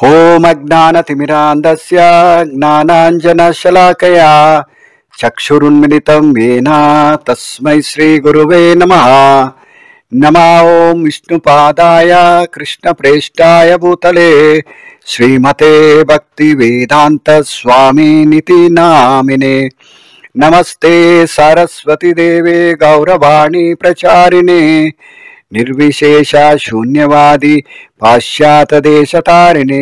ಓಂ ಅಜ್ಞಾನತಿಮಿರಾಂಧಸ್ಯ ಜ್ಞಾನಾಂಜನಶಲಾಕಯಾ ಚಕ್ಷುರುನ್ಮಿಲಿತಂ ಯೇನ ತಸ್ಮೈ ಶ್ರೀ ಗುರುವೇ ನಮಃ. ನಮೋ ಓಂ ವಿಷ್ಣುಪಾದಾಯ ಕೃಷ್ಣಪ್ರೇಷ್ಠಾಯ ಭೂತಲೆ ಶ್ರೀಮತೆ ಭಕ್ತಿ ವೇದಾಂತ ಸ್ವಾಮಿನಿತಿ ನಾಮಿನೆ. ನಮಸ್ತೆ ಸರಸ್ವತಿ ದೇವೆ ಗೌರವಾಣಿ ಪ್ರಚಾರಿಣೆ ನಿರ್ವಿಶೇಷ ಶೂನ್ಯವಾದಿ ಪಾಶ್ಚಾತ್ಯ ದೇಶ ತಾರಿಣೆ.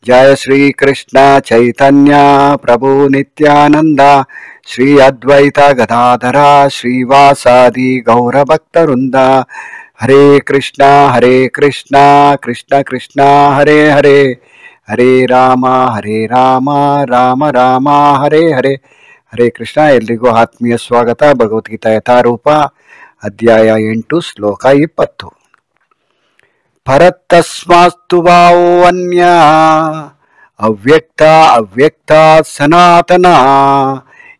ಜಯ ಶ್ರೀ ಕೃಷ್ಣ ಚೈತನ್ಯ ಪ್ರಭು ನಿತ್ಯಾನಂದ ಶ್ರೀ ಅದ್ವೈತ ಗದಾಧರ ಶ್ರೀವಾಸಾದಿ ಗೌರಭಕ್ತವೃಂದ. ಹರೇ ಕೃಷ್ಣ ಕೃಷ್ಣ ಕೃಷ್ಣ ಹರೇ ಹರೇ, ಹರೇ ರಾಮ ರಾಮ ರಾಮ ಹರೇ ಹರೇ. ಹರೇ ಕೃಷ್ಣ. ಎಲ್ರಿಗೂ ಆತ್ಮೀಯ ಸ್ವಾಗತ. ಭಗವದ್ಗೀತಾ ಯಥಾರೂಪ ಅಧ್ಯಾಯ 8 ಶ್ಲೋಕ 20. ಪರತಸ್ಮಾಸ್ತು ಭಾವೋ ಅನ್ಯ ಅವ್ಯಕ್ತ ಸನಾತನ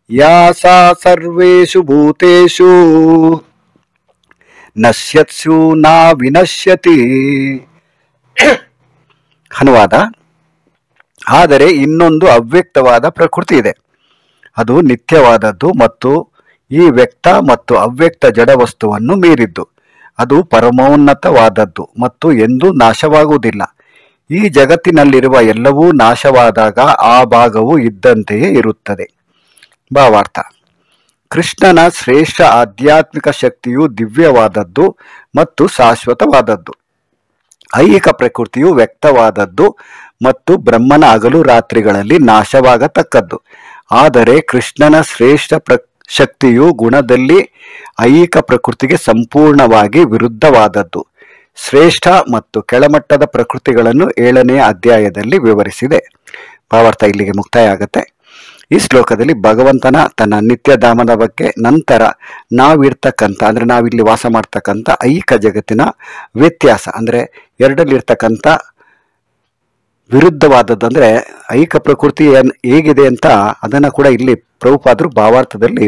ಯಾಸ ಸರ್ವೇಷು ಭೂತೇಷು ನಶ್ಯತ್ಸು ನಾ ವಿನಶ್ಯತಿ. ಅನುವಾದ: ಆದರೆ ಇನ್ನೊಂದು ಅವ್ಯಕ್ತವಾದ ಪ್ರಕೃತಿ ಇದೆ, ಅದು ನಿತ್ಯವಾದದ್ದು ಮತ್ತು ಈ ವ್ಯಕ್ತ ಮತ್ತು ಅವ್ಯಕ್ತ ಜಡವಸ್ತುವನ್ನು ಮೀರಿದ್ದು. ಅದು ಪರಮೋನ್ನತವಾದದ್ದು ಮತ್ತು ಎಂದೂ ನಾಶವಾಗುವುದಿಲ್ಲ. ಈ ಜಗತ್ತಿನಲ್ಲಿರುವ ಎಲ್ಲವೂ ನಾಶವಾದಾಗ ಆ ಭಾಗವು ಇದ್ದಂತೆಯೇ ಇರುತ್ತದೆ. ಭಾವಾರ್ಥ: ಕೃಷ್ಣನ ಶ್ರೇಷ್ಠ ಆಧ್ಯಾತ್ಮಿಕ ಶಕ್ತಿಯು ದಿವ್ಯವಾದದ್ದು ಮತ್ತು ಶಾಶ್ವತವಾದದ್ದು. ಐಹಿಕ ಪ್ರಕೃತಿಯು ವ್ಯಕ್ತವಾದದ್ದು ಮತ್ತು ಬ್ರಹ್ಮನ ಹಗಲು ರಾತ್ರಿಗಳಲ್ಲಿ ನಾಶವಾಗತಕ್ಕದ್ದು. ಆದರೆ ಕೃಷ್ಣನ ಶ್ರೇಷ್ಠ ಶಕ್ತಿಯು ಗುಣದಲ್ಲಿ ಐಹಿಕ ಪ್ರಕೃತಿಗೆ ಸಂಪೂರ್ಣವಾಗಿ ವಿರುದ್ಧವಾದದ್ದು. ಶ್ರೇಷ್ಠ ಮತ್ತು ಕೆಳಮಟ್ಟದ ಪ್ರಕೃತಿಗಳನ್ನು 7ನೇ ಅಧ್ಯಾಯದಲ್ಲಿ ವಿವರಿಸಿದೆ. ಭಾವಾರ್ಥ ಇಲ್ಲಿಗೆ ಮುಕ್ತಾಯ ಆಗುತ್ತೆ. ಈ ಶ್ಲೋಕದಲ್ಲಿ ಭಗವಂತನ ತನ್ನ ನಿತ್ಯಧಾಮದ ಬಗ್ಗೆ, ನಂತರ ನಾವಿರ್ತಕ್ಕಂಥ ಅಂದರೆ ನಾವಿಲ್ಲಿ ವಾಸ ಮಾಡ್ತಕ್ಕಂಥ ಐಹಿಕ ಜಗತ್ತಿನ ವ್ಯತ್ಯಾಸ, ಅಂದರೆ ಎರಡಲ್ಲಿರ್ತಕ್ಕಂಥ ವಿರುದ್ಧವಾದದ್ದು, ಅಂದರೆ ಐಹಿಕ ಪ್ರಕೃತಿ ಹೇಗಿದೆ ಅಂತ ಅದನ್ನು ಕೂಡ ಇಲ್ಲಿ ಪ್ರಭುಪಾದರು ಭಾವಾರ್ಥದಲ್ಲಿ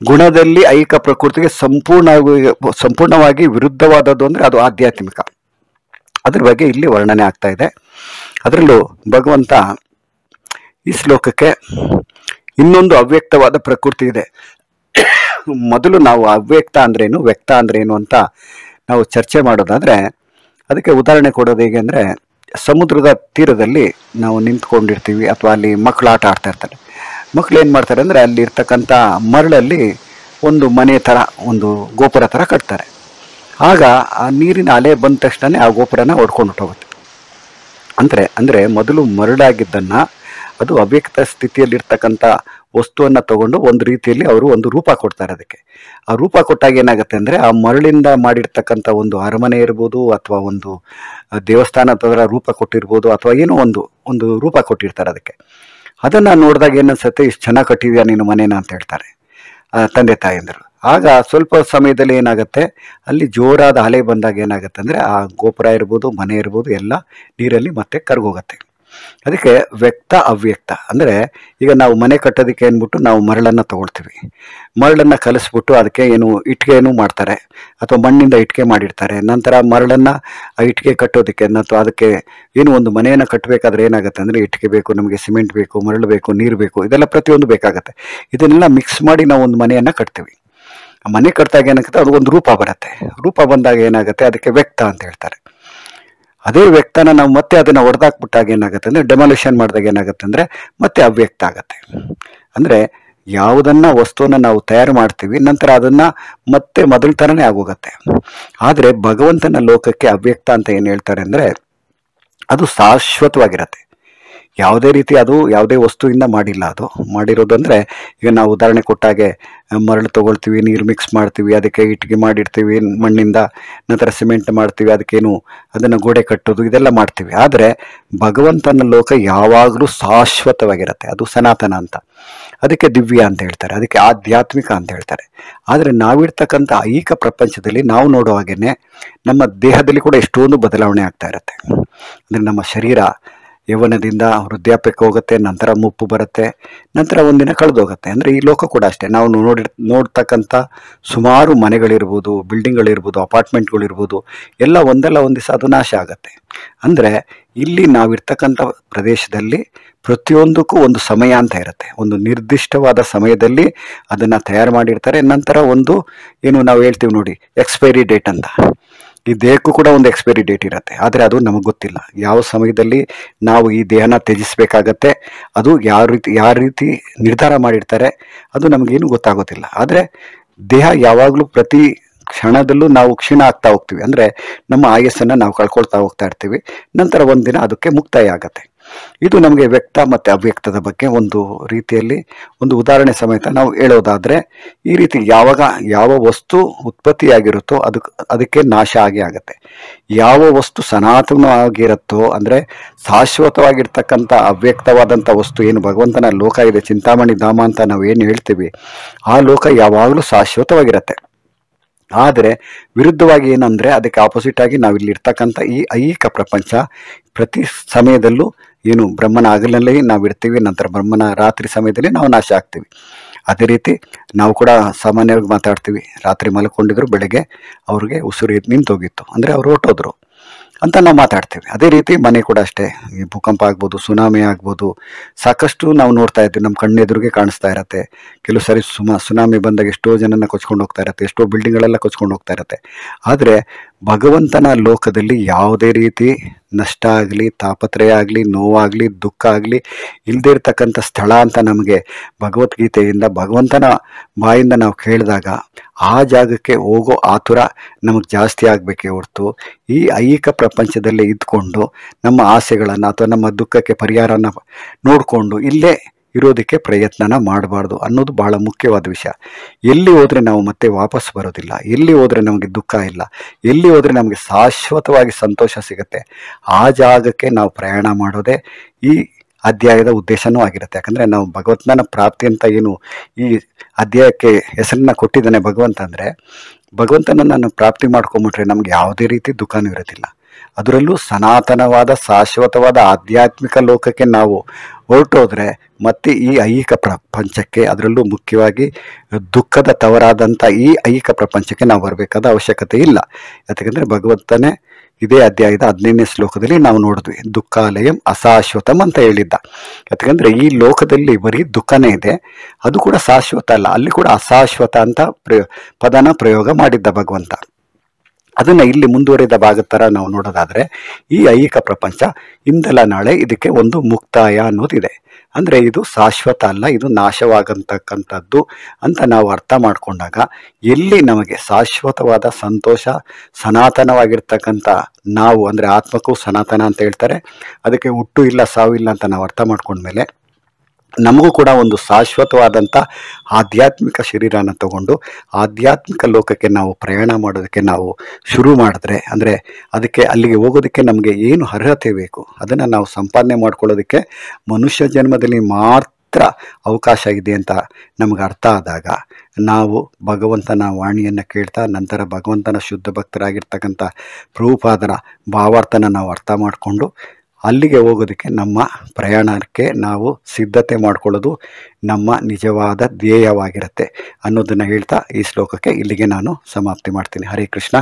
ಗುಣದಲ್ಲಿ ಐಹಿಕ ಪ್ರಕೃತಿಗೆ ಸಂಪೂರ್ಣವಾಗಿ ವಿರುದ್ಧವಾದದ್ದು ಅಂದರೆ ಅದು ಆಧ್ಯಾತ್ಮಿಕ, ಅದ್ರ ಬಗ್ಗೆ ಇಲ್ಲಿ ವರ್ಣನೆ ಆಗ್ತಾ ಇದೆ. ಅದರಲ್ಲೂ ಭಗವಂತ ಈ ಶ್ಲೋಕಕ್ಕೆ ಇನ್ನೊಂದು ಅವ್ಯಕ್ತವಾದ ಪ್ರಕೃತಿ ಇದೆ. ಮೊದಲು ನಾವು ಅವ್ಯಕ್ತ ಅಂದ್ರೇನು, ವ್ಯಕ್ತ ಅಂದ್ರೇನು ಅಂತ ನಾವು ಚರ್ಚೆ ಮಾಡೋದಾದ್ರೆ ಅದಕ್ಕೆ ಉದಾಹರಣೆ ಕೊಡೋದು ಹೇಗೆ ಅಂದರೆ, ಸಮುದ್ರದ ತೀರದಲ್ಲಿ ನಾವು ನಿಂತ್ಕೊಂಡಿರ್ತೀವಿ ಅಥವಾ ಅಲ್ಲಿ ಮಕ್ಕಳು ಆಟ ಆಡ್ತಾ ಇರ್ತಾರೆ. ಮಕ್ಕಳು ಏನು ಮಾಡ್ತಾರೆ ಅಂದರೆ ಅಲ್ಲಿ ಇರ್ತಕ್ಕಂಥ ಮರಳಲ್ಲಿ ಒಂದು ಮನೆ ಥರ, ಒಂದು ಗೋಪುರ ಥರ ಕಟ್ತಾರೆ. ಆಗ ಆ ನೀರಿನ ಅಲೆ ಬಂದ ತಕ್ಷಣ ಆ ಗೋಪುರನ ಹೊಡ್ಕೊಂಡು ಹೋಗುತ್ತೆ. ಅಂದರೆ ಮೊದಲು ಮರಳಾಗಿದ್ದನ್ನು ಅದು ಅವ್ಯಕ್ತ ಸ್ಥಿತಿಯಲ್ಲಿರ್ತಕ್ಕಂಥ ವಸ್ತುವನ್ನು ತಗೊಂಡು ಒಂದು ರೀತಿಯಲ್ಲಿ ಅವರು ಒಂದು ರೂಪ ಕೊಡ್ತಾರೆ. ಅದಕ್ಕೆ ಆ ರೂಪ ಕೊಟ್ಟಾಗ ಏನಾಗುತ್ತೆ ಅಂದರೆ, ಆ ಮರಳಿಂದ ಮಾಡಿರ್ತಕ್ಕಂಥ ಒಂದು ಅರಮನೆ ಇರ್ಬೋದು ಅಥವಾ ಒಂದು ದೇವಸ್ಥಾನದ ರೂಪ ಕೊಟ್ಟಿರ್ಬೋದು ಅಥವಾ ಏನೋ ಒಂದು ರೂಪ ಕೊಟ್ಟಿರ್ತಾರೆ. ಅದಕ್ಕೆ ಅದನ್ನು ನೋಡಿದಾಗ ಏನನ್ಸುತ್ತೆ, ಇಷ್ಟು ಚೆನ್ನಾಗಿ ಕಟ್ಟಿದ್ಯಾ ನೀನು ಮನೇನ ಅಂತ ಹೇಳ್ತಾರೆ ತಂದೆ ತಾಯಂದರು. ಆಗ ಸ್ವಲ್ಪ ಸಮಯದಲ್ಲಿ ಏನಾಗುತ್ತೆ, ಅಲ್ಲಿ ಜೋರಾದ ಅಲೆ ಬಂದಾಗ ಏನಾಗುತ್ತೆ ಅಂದರೆ ಆ ಗೋಪುರ ಇರ್ಬೋದು, ಮನೆ ಇರ್ಬೋದು, ಎಲ್ಲ ನೀರಲ್ಲಿ ಮತ್ತೆ ಕರಗೋಗುತ್ತೆ. ಅದಕ್ಕೆ ವ್ಯಕ್ತ ಅವ್ಯಕ್ತ ಅಂದರೆ, ಈಗ ನಾವು ಮನೆ ಕಟ್ಟೋದಕ್ಕೆ ಏನ್ಬಿಟ್ಟು ನಾವು ಮರಳನ್ನು ತಗೊಳ್ತೀವಿ. ಮರಳನ್ನು ಕಲಿಸ್ಬಿಟ್ಟು ಅದಕ್ಕೆ ಇಟ್ಟಿಗೆನೂ ಮಾಡ್ತಾರೆ ಅಥವಾ ಮಣ್ಣಿಂದ ಇಟ್ಟಿಗೆ ಮಾಡಿರ್ತಾರೆ. ನಂತರ ಮರಳನ್ನು ಆ ಇಟ್ಟಿಗೆ ಕಟ್ಟೋದಕ್ಕೆ ಅಥವಾ ಅದಕ್ಕೆ ಒಂದು ಮನೆಯನ್ನು ಕಟ್ಟಬೇಕಾದ್ರೆ ಏನಾಗುತ್ತೆ ಅಂದರೆ, ಇಟ್ಟಿಗೆ ಬೇಕು, ನಮಗೆ ಸಿಮೆಂಟ್ ಬೇಕು, ಮರಳು ಬೇಕು, ನೀರು ಬೇಕು, ಇದೆಲ್ಲ ಪ್ರತಿಯೊಂದು ಬೇಕಾಗತ್ತೆ. ಇದನ್ನೆಲ್ಲ ಮಿಕ್ಸ್ ಮಾಡಿ ನಾವು ಒಂದು ಮನೆಯನ್ನು ಕಟ್ತೀವಿ. ಆ ಮನೆ ಕಟ್ಟಿದಾಗ ಏನಾಗುತ್ತೆ, ಅದು ಒಂದು ರೂಪ ಬರುತ್ತೆ. ರೂಪ ಬಂದಾಗ ಏನಾಗುತ್ತೆ, ಅದಕ್ಕೆ ವ್ಯಕ್ತ ಅಂತ ಹೇಳ್ತಾರೆ. ಅದೇ ವ್ಯಕ್ತನ ನಾವು ಮತ್ತೆ ಅದನ್ನು ಹೊಡೆದಾಕ್ಬಿಟ್ಟಾಗ ಏನಾಗುತ್ತೆ ಅಂದರೆ, ಡೆಮಾಲಿಷನ್ ಮಾಡಿದಾಗ ಏನಾಗುತ್ತೆ ಅಂದರೆ ಮತ್ತೆ ಅವ್ಯಕ್ತ ಆಗುತ್ತೆ. ಅಂದರೆ ಯಾವುದನ್ನ ವಸ್ತುವನ್ನು ನಾವು ತಯಾರು ಮಾಡ್ತೀವಿ, ನಂತರ ಅದನ್ನು ಮತ್ತೆ ಮೊದಲ ಥರನೇ ಆಗೋಗುತ್ತೆ. ಆದರೆ ಭಗವಂತನ ಲೋಕಕ್ಕೆ ಅವ್ಯಕ್ತ ಅಂತ ಏನು ಹೇಳ್ತಾರೆ ಅಂದರೆ, ಅದು ಶಾಶ್ವತವಾಗಿರತ್ತೆ. ಯಾವುದೇ ರೀತಿ ಅದು ಯಾವುದೇ ವಸ್ತುವಿಂದ ಮಾಡಿಲ್ಲ. ಅದು ಮಾಡಿರೋದು ಅಂದರೆ, ಈಗ ನಾವು ಉದಾಹರಣೆ ಕೊಟ್ಟಾಗೆ ಮರಳು ತೊಗೊಳ್ತೀವಿ, ನೀರು ಮಿಕ್ಸ್ ಮಾಡ್ತೀವಿ, ಅದಕ್ಕೆ ಇಟ್ಟಿಗೆ ಮಾಡಿರ್ತೀವಿ ಮಣ್ಣಿಂದ, ನಂತರ ಸಿಮೆಂಟ್ ಮಾಡ್ತೀವಿ, ಅದನ್ನು ಗೋಡೆ ಕಟ್ಟೋದು, ಇದೆಲ್ಲ ಮಾಡ್ತೀವಿ. ಆದರೆ ಭಗವಂತನ ಲೋಕ ಯಾವಾಗಲೂ ಶಾಶ್ವತವಾಗಿರುತ್ತೆ. ಅದು ಸನಾತನ ಅಂತ, ಅದಕ್ಕೆ ದಿವ್ಯ ಅಂತ ಹೇಳ್ತಾರೆ, ಅದಕ್ಕೆ ಆಧ್ಯಾತ್ಮಿಕ ಅಂತ ಹೇಳ್ತಾರೆ. ಆದರೆ ನಾವಿರ್ತಕ್ಕಂಥ ಐಹಿಕ ಪ್ರಪಂಚದಲ್ಲಿ ನಾವು ನೋಡೋ ಹಾಗೇನೆ ನಮ್ಮ ದೇಹದಲ್ಲಿ ಕೂಡ ಎಷ್ಟೊಂದು ಬದಲಾವಣೆ ಆಗ್ತಾ ಇರುತ್ತೆ. ಅಂದರೆ ನಮ್ಮ ಶರೀರ ಯೌವನದಿಂದ ವೃದ್ಧಾಪ್ಯಕ್ಕೆ ಹೋಗುತ್ತೆ, ನಂತರ ಮುಪ್ಪು ಬರುತ್ತೆ, ನಂತರ ಒಂದಿನ ಕಳೆದೋಗುತ್ತೆ. ಅಂದರೆ ಈ ಲೋಕ ಕೂಡ ಅಷ್ಟೇ. ನಾವು ನೋಡ್ತಕ್ಕಂಥ ಸುಮಾರು ಮನೆಗಳಿರ್ಬೋದು, ಬಿಲ್ಡಿಂಗ್ಗಳಿರ್ಬೋದು, ಅಪಾರ್ಟ್ಮೆಂಟ್ಗಳಿರ್ಬೋದು, ಎಲ್ಲ ಒಂದಲ್ಲ ಒಂದು ದಿವಸ ಅದು ನಾಶ ಆಗುತ್ತೆ. ಅಂದರೆ ಇಲ್ಲಿ ನಾವಿರ್ತಕ್ಕಂಥ ಪ್ರದೇಶದಲ್ಲಿ ಪ್ರತಿಯೊಂದಕ್ಕೂ ಒಂದು ಸಮಯ ಅಂತ ಇರುತ್ತೆ. ಒಂದು ನಿರ್ದಿಷ್ಟವಾದ ಸಮಯದಲ್ಲಿ ಅದನ್ನು ತಯಾರು ಮಾಡಿರ್ತಾರೆ. ನಂತರ ಒಂದು ಏನು ನಾವು ಹೇಳ್ತೀವಿ ನೋಡಿ, ಎಕ್ಸ್ಪೈರಿ ಡೇಟ್ ಅಂತ. ಈ ದೇಹಕ್ಕೂ ಕೂಡ ಒಂದು ಎಕ್ಸ್ಪೈರಿ ಡೇಟ್ ಇರುತ್ತೆ, ಆದರೆ ಅದು ನಮಗೆ ಗೊತ್ತಿಲ್ಲ. ಯಾವ ಸಮಯದಲ್ಲಿ ನಾವು ಈ ದೇಹನ ತ್ಯಜಿಸಬೇಕಾಗತ್ತೆ, ಅದು ಯಾವ ರೀತಿ ನಿರ್ಧಾರ ಮಾಡಿರ್ತಾರೆ, ಅದು ನಮಗೇನು ಗೊತ್ತಾಗೋದಿಲ್ಲ. ಆದರೆ ದೇಹ ಯಾವಾಗಲೂ ಪ್ರತಿ ಕ್ಷಣದಲ್ಲೂ ನಾವು ಕ್ಷೀಣ ಆಗ್ತಾ ಹೋಗ್ತೀವಿ. ಅಂದರೆ ನಮ್ಮ ಆಯಸ್ಸನ್ನು ನಾವು ಕಳ್ಕೊಳ್ತಾ ಹೋಗ್ತಾ ಇರ್ತೀವಿ. ನಂತರ ಒಂದಿನ ಅದಕ್ಕೆ ಮುಕ್ತಾಯ ಆಗತ್ತೆ. ಇದು ನಮಗೆ ವ್ಯಕ್ತ ಮತ್ತು ಅವ್ಯಕ್ತದ ಬಗ್ಗೆ ಒಂದು ರೀತಿಯಲ್ಲಿ ಒಂದು ಉದಾಹರಣೆ ಸಮೇತ ನಾವು ಹೇಳೋದಾದರೆ, ಈ ರೀತಿ ಯಾವಾಗ ಯಾವ ವಸ್ತು ಉತ್ಪತ್ತಿಯಾಗಿರುತ್ತೋ ಅದಕ್ಕೆ ನಾಶ ಆಗಿ ಆಗುತ್ತೆ. ಯಾವ ವಸ್ತು ಸನಾತನವಾಗಿರುತ್ತೋ, ಅಂದರೆ ಶಾಶ್ವತವಾಗಿರ್ತಕ್ಕಂಥ ಅವ್ಯಕ್ತವಾದಂಥ ವಸ್ತು ಏನು ಭಗವಂತನ ಲೋಕ ಇದೆ, ಚಿಂತಾಮಣಿ ಧಾಮ ಅಂತ ನಾವು ಏನು ಹೇಳ್ತೀವಿ, ಆ ಲೋಕ ಯಾವಾಗಲೂ ಶಾಶ್ವತವಾಗಿರುತ್ತೆ. ಆದರೆ ವಿರುದ್ಧವಾಗಿ ಏನಂದರೆ ಅದಕ್ಕೆ ಆಪೋಸಿಟ್ ಆಗಿ ನಾವಿಲ್ಲಿ ಇರ್ತಕ್ಕಂಥ ಈ ಐಹಿಕ ಪ್ರಪಂಚ ಪ್ರತಿ ಸಮಯದಲ್ಲೂ ಏನು ಬ್ರಹ್ಮನ ಹಗಲಲ್ಲಿ ನಾವು ಇರ್ತೀವಿ, ನಂತರ ಬ್ರಹ್ಮನ ರಾತ್ರಿ ಸಮಯದಲ್ಲಿ ನಾವು ನಾಶ ಆಗ್ತೀವಿ. ಅದೇ ರೀತಿ ನಾವು ಕೂಡ ಸಾಮಾನ್ಯವಾಗಿ ಮಾತಾಡ್ತೀವಿ, ರಾತ್ರಿ ಮಲ್ಕೊಂಡಿದ್ರು ಬೆಳಗ್ಗೆ ಅವ್ರಿಗೆ ಉಸಿರು ನಿಂತೋಗಿತ್ತು, ಅಂದರೆ ಅವ್ರು ಹೊರಟೋದ್ರು ಅಂತ ನಾವು ಮಾತಾಡ್ತೀವಿ. ಅದೇ ರೀತಿ ಮನೆ ಕೂಡ ಅಷ್ಟೇ. ಈ ಭೂಕಂಪ ಆಗ್ಬೋದು, ಸುನಾಮಿ ಆಗ್ಬೋದು, ಸಾಕಷ್ಟು ನಾವು ನೋಡ್ತಾ ಇದ್ದೀವಿ, ನಮ್ಮ ಕಣ್ಣೆದುರಿಗೆ ಕಾಣಿಸ್ತಾ ಇರತ್ತೆ. ಕೆಲವು ಸಾರಿ ಸುನಾಮಿ ಬಂದಾಗ ಎಷ್ಟೋ ಜನನ ಕೊಚ್ಕೊಂಡು ಹೋಗ್ತಾ ಇರತ್ತೆ, ಎಷ್ಟೋ ಬಿಲ್ಡಿಂಗ್ಗಳೆಲ್ಲ ಕೊಚ್ಕೊಂಡು ಹೋಗ್ತಾ ಇರತ್ತೆ. ಆದರೆ ಭಗವಂತನ ಲೋಕದಲ್ಲಿ ಯಾವುದೇ ರೀತಿ ನಷ್ಟ ಆಗಲಿ, ತಾಪತ್ರಯ ಆಗಲಿ, ನೋವಾಗಲಿ, ದುಃಖ ಆಗಲಿ ಇಲ್ಲದೇ ಇರ್ತಕ್ಕಂಥ ಸ್ಥಳ ಅಂತ ನಮಗೆ ಭಗವದ್ಗೀತೆಯಿಂದ ಭಗವಂತನ ಬಾಯಿಂದ ನಾವು ಕೇಳಿದಾಗ ಆ ಜಾಗಕ್ಕೆ ಹೋಗೋ ಆತುರ ನಮಗೆ ಜಾಸ್ತಿ ಆಗಬೇಕೇ ಹೊರತು ಈ ಐಹಿಕ ಪ್ರಪಂಚದಲ್ಲೇ ಇದ್ಕೊಂಡು ನಮ್ಮ ಆಸೆಗಳನ್ನು ಅಥವಾ ನಮ್ಮ ದುಃಖಕ್ಕೆ ಪರಿಹಾರನ ನೋಡಿಕೊಂಡು ಇಲ್ಲೇ ಇರೋದಕ್ಕೆ ಪ್ರಯತ್ನನ ಮಾಡಬಾರ್ದು ಅನ್ನೋದು ಬಹಳ ಮುಖ್ಯವಾದ ವಿಷಯ. ಎಲ್ಲಿ ಹೋದರೆ ನಾವು ಮತ್ತೆ ವಾಪಸ್ ಬರೋದಿಲ್ಲ, ಎಲ್ಲಿ ಹೋದರೆ ನಮಗೆ ದುಃಖ ಇಲ್ಲ, ಎಲ್ಲಿ ಹೋದರೆ ನಮಗೆ ಶಾಶ್ವತವಾಗಿ ಸಂತೋಷ ಸಿಗುತ್ತೆ, ಆ ಜಾಗಕ್ಕೆ ನಾವು ಪ್ರಯಾಣ ಮಾಡೋದೇ ಈ ಅಧ್ಯಾಯದ ಉದ್ದೇಶನೂ ಆಗಿರುತ್ತೆ. ಯಾಕಂದರೆ ನಾವು ಭಗವಂತನ ಪ್ರಾಪ್ತಿ ಅಂತ ಏನು ಈ ಅಧ್ಯಾಯಕ್ಕೆ ಹೆಸರನ್ನ ಕೊಟ್ಟಿದ್ದಾನೆ ಭಗವಂತ, ಅಂದರೆ ಭಗವಂತನನ್ನು ಪ್ರಾಪ್ತಿ ಮಾಡ್ಕೊಂಬಿಟ್ರೆ ನಮ್ಗೆ ಯಾವುದೇ ರೀತಿ ದುಃಖನೂ ಇರೋದಿಲ್ಲ. ಅದರಲ್ಲೂ ಸನಾತನವಾದ ಶಾಶ್ವತವಾದ ಆಧ್ಯಾತ್ಮಿಕ ಲೋಕಕ್ಕೆ ನಾವು ಹೊರಟೋದ್ರೆ ಮತ್ತೆ ಈ ಐಹಿಕ ಪ್ರಪಂಚಕ್ಕೆ, ಅದರಲ್ಲೂ ಮುಖ್ಯವಾಗಿ ದುಃಖದ ತವರಾದಂಥ ಈ ಐಹಿಕ ಪ್ರಪಂಚಕ್ಕೆ ನಾವು ಬರಬೇಕಾದ ಅವಶ್ಯಕತೆ ಇಲ್ಲ. ಯಾಕೆಂದರೆ ಭಗವಂತನೇ ಇದೇ ಅಧ್ಯಾಯದ 15ನೇ ಶ್ಲೋಕದಲ್ಲಿ ನಾವು ನೋಡಿದ್ವಿ, ದುಃಖಾಲಯಂ ಅಶಾಶ್ವತಂ ಅಂತ ಹೇಳಿದ್ದ. ಯಾಕೆಂದರೆ ಈ ಲೋಕದಲ್ಲಿ ಬರೀ ದುಃಖನೇ ಇದೆ, ಅದು ಕೂಡ ಶಾಶ್ವತ ಅಲ್ಲ, ಅಲ್ಲಿ ಕೂಡ ಅಶಾಶ್ವತ ಅಂತ ಪದನ ಪ್ರಯೋಗ ಮಾಡಿದ್ದ ಭಗವಂತ. ಅದನ್ನು ಇಲ್ಲಿ ಮುಂದುವರಿದ ಭಾಗದ ಥರ ನಾವು ನೋಡೋದಾದರೆ ಈ ಐಹಿಕ ಪ್ರಪಂಚ ಇಂದಲ್ಲ ನಾಳೆ ಇದಕ್ಕೆ ಒಂದು ಮುಕ್ತಾಯ ಅನ್ನೋದಿದೆ. ಅಂದರೆ ಇದು ಶಾಶ್ವತ ಅಲ್ಲ, ಇದು ನಾಶವಾಗತಕ್ಕಂಥದ್ದು ಅಂತ ನಾವು ಅರ್ಥ ಮಾಡಿಕೊಂಡಾಗ ಎಲ್ಲಿ ನಮಗೆ ಶಾಶ್ವತವಾದ ಸಂತೋಷ, ಸನಾತನವಾಗಿರ್ತಕ್ಕಂಥ ನಾವು, ಅಂದರೆ ಆತ್ಮಕ್ಕೂ ಸನಾತನ ಅಂತ ಹೇಳ್ತಾರೆ, ಅದಕ್ಕೆ ಹುಟ್ಟು ಇಲ್ಲ ಸಾವು ಇಲ್ಲ ಅಂತ ನಾವು ಅರ್ಥ ಮಾಡ್ಕೊಂಡ್ಮೇಲೆ ನಮಗೂ ಕೂಡ ಒಂದು ಶಾಶ್ವತವಾದಂಥ ಆಧ್ಯಾತ್ಮಿಕ ಶರೀರನ ತಗೊಂಡು ಆಧ್ಯಾತ್ಮಿಕ ಲೋಕಕ್ಕೆ ನಾವು ಪ್ರಯಾಣ ಮಾಡೋದಕ್ಕೆ ನಾವು ಶುರು ಮಾಡಿದ್ರೆ, ಅಂದರೆ ಅದಕ್ಕೆ ಅಲ್ಲಿಗೆ ಹೋಗೋದಕ್ಕೆ ನಮಗೆ ಏನು ಅರ್ಹತೆ ಬೇಕು ಅದನ್ನು ನಾವು ಸಂಪಾದನೆ ಮಾಡ್ಕೊಳ್ಳೋದಕ್ಕೆ ಮನುಷ್ಯ ಜನ್ಮದಲ್ಲಿ ಮಾತ್ರ ಅವಕಾಶ ಇದೆ ಅಂತ ನಮಗೆ ಅರ್ಥ ಆದಾಗ ನಾವು ಭಗವಂತನ ವಾಣಿಯನ್ನು ಕೇಳ್ತಾ ನಂತರ ಭಗವಂತನ ಶುದ್ಧ ಭಕ್ತರಾಗಿರ್ತಕ್ಕಂಥ ಪ್ರಭುಪಾದರ ಭಾವಾರ್ಥನ ನಾವು ಅರ್ಥ ಮಾಡಿಕೊಂಡು ಅಲ್ಲಿಗೆ ಹೋಗೋದಕ್ಕೆ ನಮ್ಮ ಪ್ರಯಾಣಕ್ಕೆ ನಾವು ಸಿದ್ಧತೆ ಮಾಡ್ಕೊಳ್ಳೋದು ನಮ್ಮ ನಿಜವಾದ ಧ್ಯೇಯವಾಗಿರುತ್ತೆ ಅನ್ನೋದನ್ನು ಹೇಳ್ತಾ ಈ ಶ್ಲೋಕಕ್ಕೆ ಇಲ್ಲಿಗೆ ನಾನು ಸಮಾಪ್ತಿ ಮಾಡ್ತೀನಿ. ಹರೇ ಕೃಷ್ಣ.